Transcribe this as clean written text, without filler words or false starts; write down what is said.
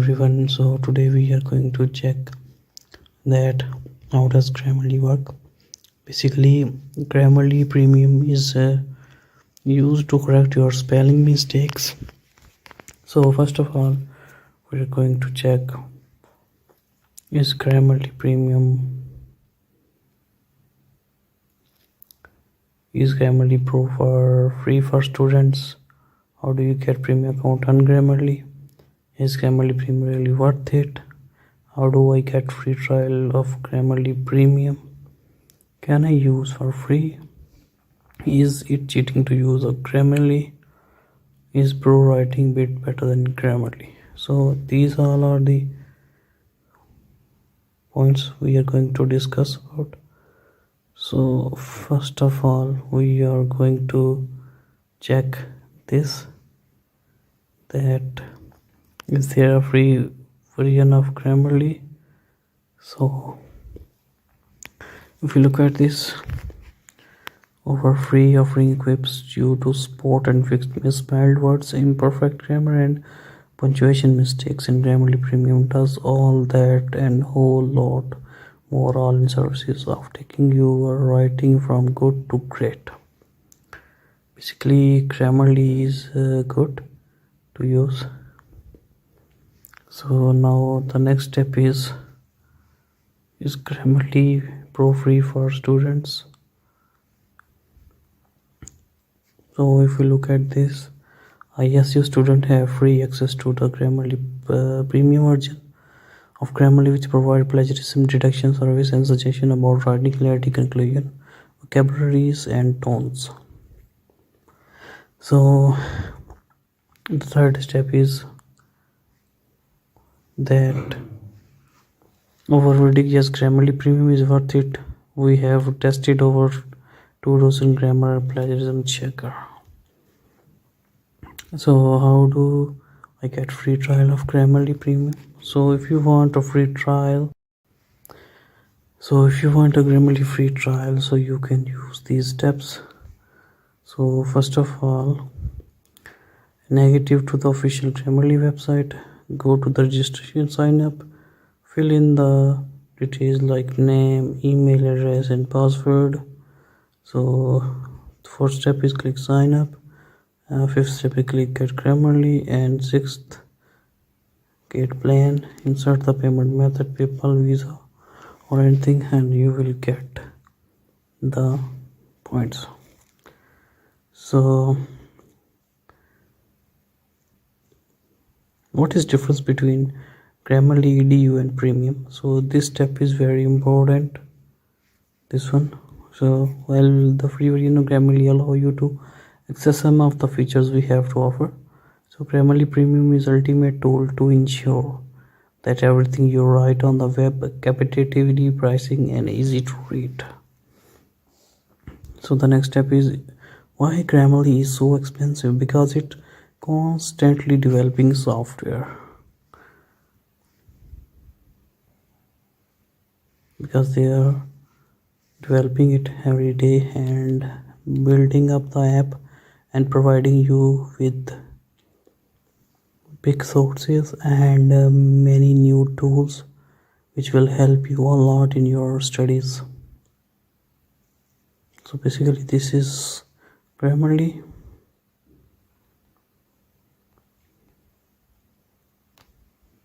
everyone. So today we are going to check that how does Grammarly work. Basically, Grammarly Premium is used to correct your spelling mistakes. So first of all, we are going to check is Grammarly Premium, is Grammarly Pro for free for students? How do you get premium account on Grammarly? Is Grammarly Premium really worth it? How do I get free trial of Grammarly Premium? Can I use for free? Is it cheating to use a Grammarly? Is pro writing bit better than Grammarly? So these all are the points we are going to discuss about. So first of all, we are going to check this, that is there a free version of Grammarly. So if you look at this, offer free offering equips you to spot and fix misspelled words, imperfect grammar and punctuation mistakes. In Grammarly Premium does all that and whole lot more, all in services of taking your writing from good to great. Basically, Grammarly is good to use. So now the next step is Grammarly Pro free for students? So if we look at this, ISU students have free access to the Grammarly Premium version of Grammarly, which provide plagiarism detection service and suggestion about writing clarity, conclusion, vocabularies and tones. So the third step is that our verdict, yes, Grammarly Premium is worth it. We have tested over 2 dozen grammar plagiarism checker. So how do I get free trial of Grammarly Premium? So if you want a free trial, Grammarly free trial, so you can use these steps. So first of all, negative to the official Grammarly website, go to the registration, sign up, fill in the details like name, email address and password. So the first step is click sign up, fifth step is click get Grammarly, and sixth get plan. Insert the payment method, PayPal, Visa or anything, and you will get the points. So what is difference between Grammarly EDU and Premium? So this step is very important, this one. So while the free version of Grammarly allow you to access some of the features we have to offer, so Grammarly Premium is ultimate tool to ensure that everything you write on the web captivating, pricing and easy to read. So the next step is why Grammarly is so expensive. Because it constantly developing software, because they are developing it every day and building up the app and providing you with big sources and many new tools which will help you a lot in your studies. So basically this is Grammarly.